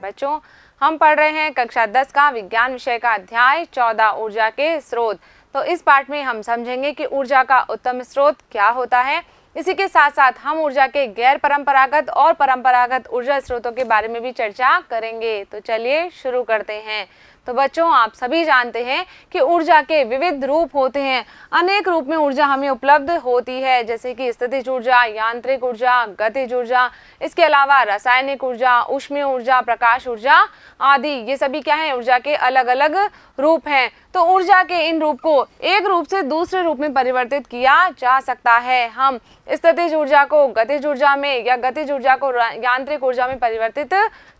बच्चों, हम पढ़ रहे हैं कक्षा 10 का विज्ञान विषय का अध्याय 14 ऊर्जा के स्रोत। तो इस पाठ में हम समझेंगे कि ऊर्जा का उत्तम स्रोत क्या होता है। इसी के साथ साथ हम ऊर्जा के गैर परंपरागत और परंपरागत ऊर्जा स्रोतों के बारे में भी चर्चा करेंगे। तो चलिए शुरू करते हैं। तो बच्चों, आप सभी जानते हैं कि ऊर्जा के विविध रूप होते हैं। अनेक रूप में ऊर्जा हमें उपलब्ध होती है, जैसे कि स्थितिज ऊर्जा, यांत्रिक ऊर्जा, गतिज ऊर्जा, इसके अलावा रासायनिक ऊर्जा, ऊष्मीय ऊर्जा, प्रकाश ऊर्जा आदि। ये सभी क्या है, ऊर्जा के अलग अलग रूप हैं। तो ऊर्जा के इन रूप को एक रूप से दूसरे रूप में परिवर्तित किया जा सकता है। हम स्थितिज ऊर्जा को गतिज ऊर्जा में या गतिज ऊर्जा को यांत्रिक ऊर्जा में परिवर्तित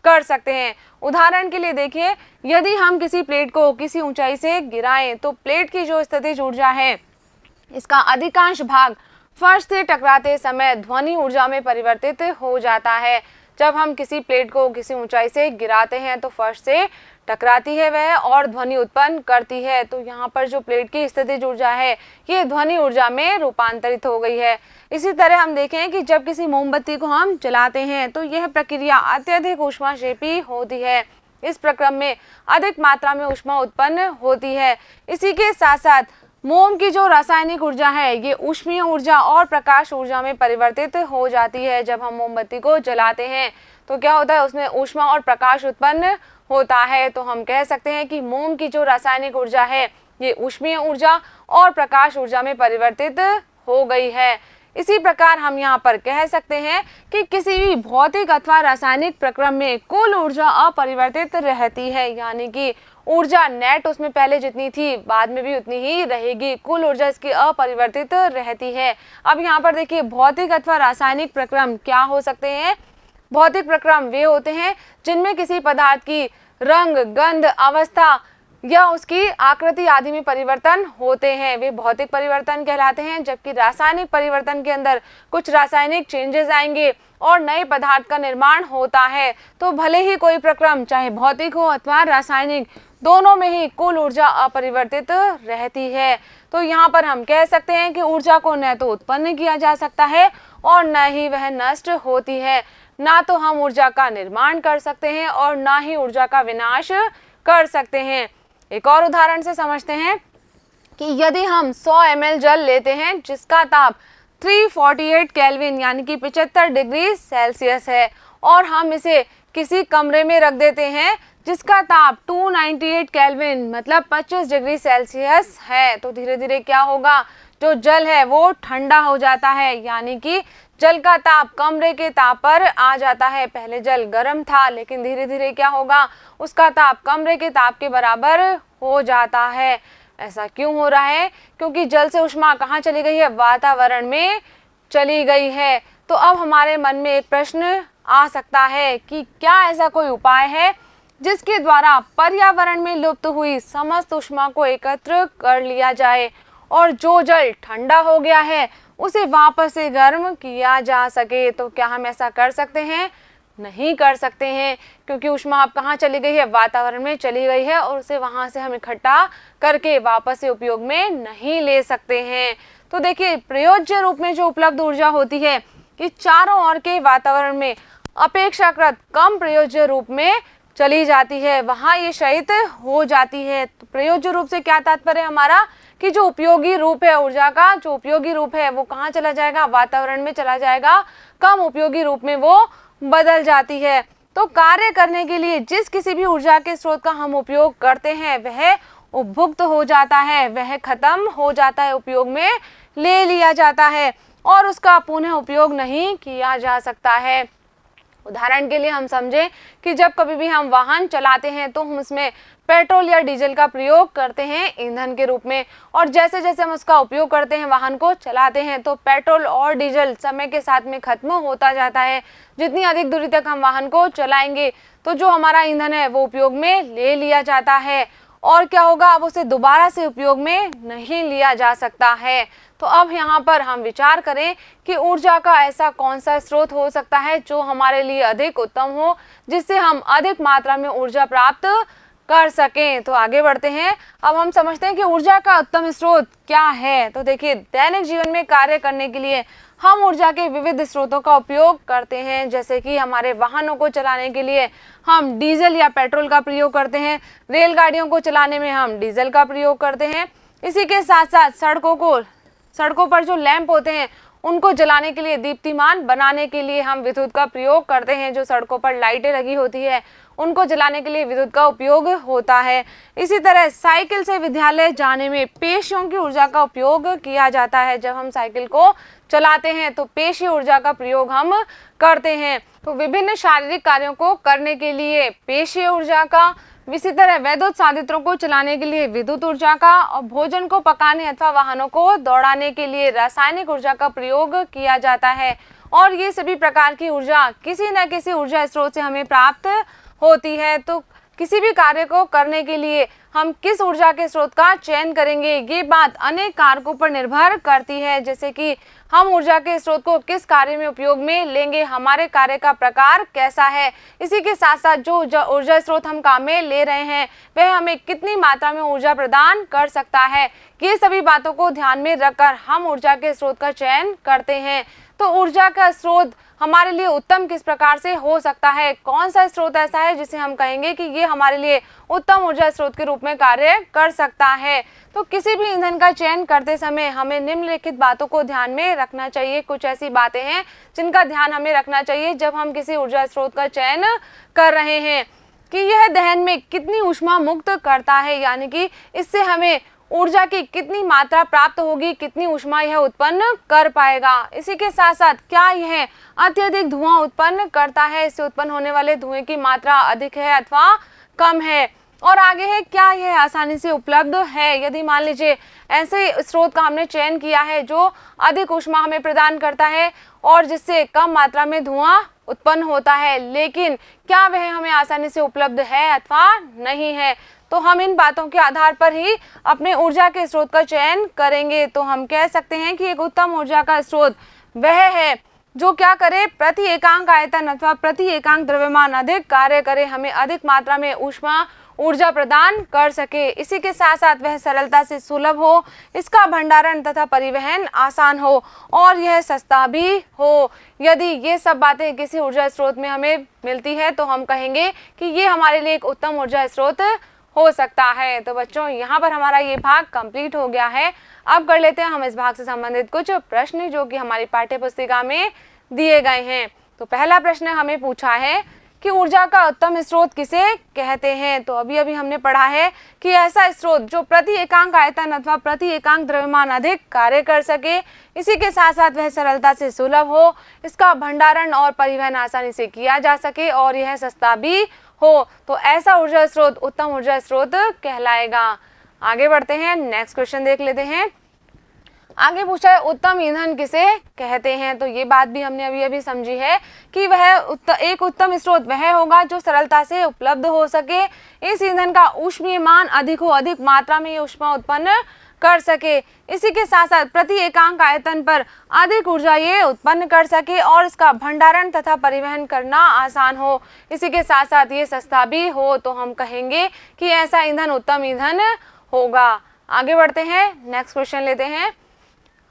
कर सकते हैं। उदाहरण के लिए देखिए, यदि हम किसी प्लेट को किसी ऊंचाई से गिराएं तो प्लेट की जो स्थितिज ऊर्जा है, इसका अधिकांश भाग फर्श से टकराते समय ध्वनि ऊर्जा में परिवर्तित हो जाता है। जब हम किसी प्लेट को किसी ऊंचाई से गिराते हैं तो फर्श से टकराती है वह और ध्वनि उत्पन्न करती है। तो यहाँ पर जो प्लेट की स्थितिज ऊर्जा है, ये ध्वनि ऊर्जा में रूपांतरित हो गई है। इसी तरह हम देखें कि जब किसी मोमबत्ती को हम जलाते हैं तो यह प्रक्रिया अत्यधिक ऊष्माक्षेपी होती है। इस प्रक्रम में अधिक मात्रा में ऊष्मा उत्पन्न होती है। इसी के साथ साथ मोम की जो रासायनिक ऊर्जा है, ये ऊष्मीय ऊर्जा और प्रकाश ऊर्जा में परिवर्तित हो जाती है। जब हम मोमबत्ती को जलाते हैं तो क्या होता है, उसमें ऊष्मा और प्रकाश उत्पन्न होता है। तो हम कह सकते हैं कि मोम की जो रासायनिक ऊर्जा है, ये ऊष्मीय ऊर्जा और प्रकाश ऊर्जा में परिवर्तित हो गई है। इसी प्रकार हम यहाँ पर कह सकते हैं कि किसी भी भौतिक अथवा रासायनिक प्रक्रम में कुल ऊर्जा अपरिवर्तित रहती है, यानी कि ऊर्जा नेट उसमें पहले जितनी थी बाद में भी उतनी ही रहेगी। कुल ऊर्जा इसकी अपरिवर्तित रहती है। अब यहाँ पर देखिए, भौतिक अथवा रासायनिक प्रक्रम क्या हो सकते हैं। भौतिक प्रक्रम वे होते हैं जिनमें किसी पदार्थ की रंग, गंध, अवस्था या उसकी आकृति आदि में परिवर्तन होते हैं, वे भौतिक परिवर्तन कहलाते हैं। जबकि रासायनिक परिवर्तन के अंदर कुछ रासायनिक चेंजेस आएंगे और नए पदार्थ का निर्माण होता है। तो भले ही कोई प्रक्रम चाहे भौतिक हो अथवा रासायनिक, दोनों में ही कुल ऊर्जा अपरिवर्तित रहती है। तो यहाँ पर हम कह सकते हैं कि ऊर्जा को न तो उत्पन्न किया जा सकता है और न ही वह नष्ट होती है। ना तो हम ऊर्जा का निर्माण कर सकते हैं और ना ही ऊर्जा का विनाश कर सकते हैं। एक और उदाहरण से समझते हैं कि यदि हम 100 ml जल लेते हैं जिसका ताप 348 केल्विन यानी कि 75 डिग्री सेल्सियस है, और हम इसे किसी कमरे में रख देते हैं जिसका ताप 298 केल्विन मतलब 25 डिग्री सेल्सियस है, तो धीरे धीरे क्या होगा, जो जल है वो ठंडा हो जाता है, यानी कि जल का ताप कमरे के ताप पर आ जाता है। पहले जल गर्म था, लेकिन धीरे धीरे क्या होगा, उसका ताप कमरे के ताप के बराबर हो जाता है। ऐसा क्यों हो रहा है, क्योंकि जल से ऊष्मा कहाँ चली गई है, वातावरण में चली गई है। तो अब हमारे मन में एक प्रश्न आ सकता है कि क्या ऐसा कोई उपाय है जिसके द्वारा पर्यावरण में लुप्त हुई समस्त ऊष्मा को एकत्र कर लिया जाए और जो जल ठंडा हो गया है उसे वापस से गर्म किया जा सके। तो क्या हम ऐसा कर सकते हैं? नहीं कर सकते हैं, क्योंकि ऊष्मा अब कहाँ चली गई है, वातावरण में चली गई है, और उसे वहाँ से हम इकट्ठा करके वापस से उपयोग में नहीं ले सकते हैं। तो देखिए, प्रयोज्य रूप में जो उपलब्ध ऊर्जा होती है कि चारों ओर के वातावरण में अपेक्षाकृत कम प्रयोज्य रूप में चली जाती है, वहाँ ये शयित हो जाती है। तो प्रयोज्य रूप से क्या तात्पर्य हमारा, कि जो उपयोगी रूप है ऊर्जा का, जो उपयोगी रूप है वो कहाँ चला जाएगा, वातावरण में चला जाएगा, कम उपयोगी रूप में वो बदल जाती है। तो कार्य करने के लिए जिस किसी भी ऊर्जा के स्रोत का हम उपयोग करते हैं वह उपभुक्त हो जाता है, वह खत्म हो जाता है, उपयोग में ले लिया जाता है और उसका पुनः उपयोग नहीं किया जा सकता है। उदाहरण के लिए हम समझें कि जब कभी भी हम वाहन चलाते हैं तो हम उसमें पेट्रोल या डीजल का प्रयोग करते हैं ईंधन के रूप में, और जैसे जैसे हम उसका उपयोग करते हैं, वाहन को चलाते हैं, तो पेट्रोल और डीजल समय के साथ में खत्म होता जाता है। जितनी अधिक दूरी तक हम वाहन को चलाएंगे तो जो हमारा ईंधन है वो उपयोग में ले लिया जाता है, और क्या होगा, अब उसे दोबारा से उपयोग में नहीं लिया जा सकता है। तो अब यहाँ पर हम विचार करें कि ऊर्जा का ऐसा कौन सा स्रोत हो सकता है जो हमारे लिए अधिक उत्तम हो, जिससे हम अधिक मात्रा में ऊर्जा प्राप्त कर सकें। तो आगे बढ़ते हैं। अब हम समझते हैं कि ऊर्जा का उत्तम स्रोत क्या है। तो देखिए, दैनिक जीवन में कार्य करने के लिए हम ऊर्जा के विविध स्रोतों का उपयोग करते हैं, जैसे कि हमारे वाहनों को चलाने के लिए हम डीजल या पेट्रोल का प्रयोग करते हैं, रेलगाड़ियों को चलाने में हम डीजल का प्रयोग करते हैं। इसी के साथ साथ सड़कों पर जो लैंप होते हैं उनको जलाने के लिए, दीप्तिमान बनाने के लिए हम विद्युत का प्रयोग करते हैं। जो सड़कों पर लाइटें लगी होती है उनको जलाने के लिए विद्युत का उपयोग होता है। इसी तरह साइकिल से विद्यालय जाने में पेशियों की ऊर्जा का उपयोग किया जाता है। जब हम साइकिल को चलाते हैं तो पेशीय ऊर्जा का प्रयोग हम करते हैं। तो विभिन्न शारीरिक कार्यों को करने के लिए पेशीय ऊर्जा का, इसी तरह वैद्युत साधित्रों को चलाने के लिए विद्युत ऊर्जा का, और भोजन को पकाने अथवा वाहनों को दौड़ाने के लिए रासायनिक ऊर्जा का प्रयोग किया जाता है। और ये सभी प्रकार की ऊर्जा किसी न किसी ऊर्जा स्रोत से हमें प्राप्त होती है। तो किसी भी कार्य को करने के लिए हम किस ऊर्जा के स्रोत का चयन करेंगे, ये बात अनेक कारकों पर निर्भर करती है, जैसे कि हम ऊर्जा के स्रोत को किस कार्य में उपयोग में लेंगे, हमारे कार्य का प्रकार कैसा है, इसी के साथ साथ जो ऊर्जा स्रोत हम काम में ले रहे हैं वह हमें कितनी मात्रा में ऊर्जा प्रदान कर सकता है। ये सभी बातों को ध्यान में रखकर हम ऊर्जा के स्रोत का चयन करते हैं। तो ऊर्जा का स्रोत हमारे लिए उत्तम किस प्रकार से हो सकता है, कौन सा स्रोत ऐसा है जिसे हम कहेंगे कि ये हमारे लिए उत्तम ऊर्जा स्रोत के रूप में कार्य कर सकता है। तो किसी भी ईंधन का चयन करते समय हमें निम्नलिखित बातों को ध्यान में रखना चाहिए। कुछ ऐसी बातें हैं जिनका ध्यान हमें रखना चाहिए जब हम किसी ऊर्जा स्रोत का चयन कर रहे हैं, कि यह दहन में कितनी ऊष्मा मुक्त करता है, यानी कि इससे हमें ऊर्जा की कितनी मात्रा प्राप्त होगी, कितनी ऊष्मा यह उत्पन्न कर पाएगा। इसी के साथ साथ क्या यह अत्यधिक धुआं उत्पन्न करता है, इससे उत्पन्न होने वाले धुएं की मात्रा अधिक है अथवा कम है। और आगे है, क्या यह आसानी से उपलब्ध है। यदि मान लीजिए ऐसे स्रोत का हमने चयन किया है जो अधिक ऊष्मा हमें प्रदान करता है और जिससे कम मात्रा में धुआं उत्पन्न होता है, लेकिन क्या वह हमें आसानी से उपलब्ध है अथवा नहीं है, तो हम इन बातों के आधार पर ही अपने ऊर्जा के स्रोत का चयन करेंगे। तो हम कह सकते हैं कि एक उत्तम ऊर्जा का स्रोत वह है जो क्या करे, प्रति एकांक आयतन अथवा प्रति एकांक द्रव्यमान अधिक कार्य करे, हमें अधिक मात्रा में ऊर्जा प्रदान कर सके। इसी के साथ साथ वह सरलता से सुलभ हो, इसका भंडारण तथा परिवहन आसान हो और यह सस्ता भी हो। यदि ये सब बातें किसी ऊर्जा स्रोत में हमें मिलती है तो हम कहेंगे कि ये हमारे लिए एक उत्तम ऊर्जा स्रोत हो सकता है। तो बच्चों, यहाँ पर हमारा ये भाग कंप्लीट हो गया है। अब कर लेते हैं हम इस भाग से संबंधित कुछ प्रश्न जो कि हमारी पाठ्य पुस्तिका में दिए गए हैं। तो पहला प्रश्न हमें पूछा है कि ऊर्जा का उत्तम स्रोत किसे कहते हैं। तो अभी हमने पढ़ा है कि ऐसा स्रोत जो प्रति एकांक आयतन अथवा प्रति एकांक द्रव्यमान अधिक कार्य कर सके, इसी के साथ साथ वह सरलता से सुलभ हो, इसका भंडारण और परिवहन आसानी से किया जा सके और यह सस्ता भी हो, तो ऐसा ऊर्जा स्रोत उत्तम ऊर्जा स्रोत कहलाएगा। आगे बढ़ते हैं, नेक्स्ट क्वेश्चन देख लेते हैं। आगे पूछा है उत्तम ईंधन किसे कहते हैं। तो ये बात भी हमने अभी समझी है कि वह एक उत्तम स्रोत वह होगा जो सरलता से उपलब्ध हो सके, इस ईंधन का ऊष्मीय मान अधिक हो, अधिक मात्रा में ये ऊष्मा उत्पन्न कर सके, इसी के साथ साथ प्रति एकांक आयतन पर अधिक ऊर्जा ये उत्पन्न कर सके और इसका भंडारण तथा परिवहन करना आसान हो, इसी के साथ साथ ये सस्ता भी हो, तो हम कहेंगे कि ऐसा ईंधन उत्तम ईंधन होगा। आगे बढ़ते हैं, नेक्स्ट क्वेश्चन लेते हैं।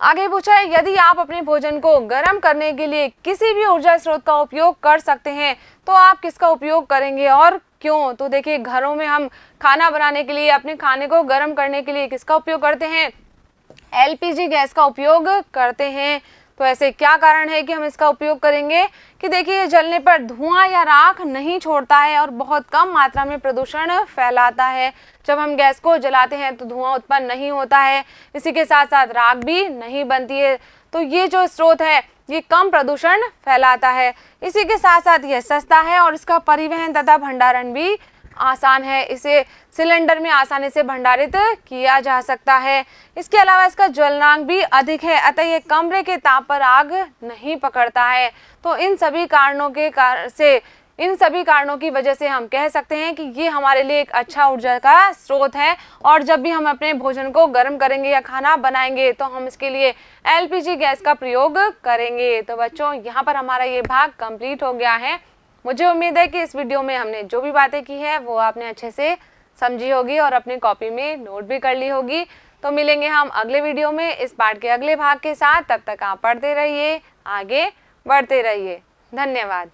आगे पूछा है यदि आप अपने भोजन को गर्म करने के लिए किसी भी ऊर्जा स्रोत का उपयोग कर सकते हैं तो आप किसका उपयोग करेंगे और क्यों। तो देखिए, घरों में हम खाना बनाने के लिए, अपने खाने को गर्म करने के लिए किसका उपयोग करते हैं, एलपीजी गैस का उपयोग करते हैं। तो ऐसे क्या कारण है कि हम इसका उपयोग करेंगे कि देखिए, जलने पर धुआं या राख नहीं छोड़ता है और बहुत कम मात्रा में प्रदूषण फैलाता है। जब हम गैस को जलाते हैं तो धुआं उत्पन्न नहीं होता है, इसी के साथ साथ राख भी नहीं बनती है। तो ये जो स्रोत है ये कम प्रदूषण फैलाता है, इसी के साथ साथ यह सस्ता है और इसका परिवहन तथा भंडारण भी आसान है, इसे सिलेंडर में आसानी से भंडारित किया जा सकता है। इसके अलावा इसका ज्वलनांक भी अधिक है, अतः ये कमरे के ताप पर आग नहीं पकड़ता है। तो इन सभी कारणों की वजह से हम कह सकते हैं कि ये हमारे लिए एक अच्छा ऊर्जा का स्रोत है और जब भी हम अपने भोजन को गर्म करेंगे या खाना बनाएंगे तो हम इसके लिए एलपीजी गैस का प्रयोग करेंगे। तो बच्चों, यहाँ पर हमारा ये भाग कंप्लीट हो गया है। मुझे उम्मीद है कि इस वीडियो में हमने जो भी बातें की है वो आपने अच्छे से समझी होगी और अपनी कॉपी में नोट भी कर ली होगी। तो मिलेंगे हम अगले वीडियो में इस पाठ के अगले भाग के साथ। तब तक आप पढ़ते रहिए, आगे बढ़ते रहिए। धन्यवाद।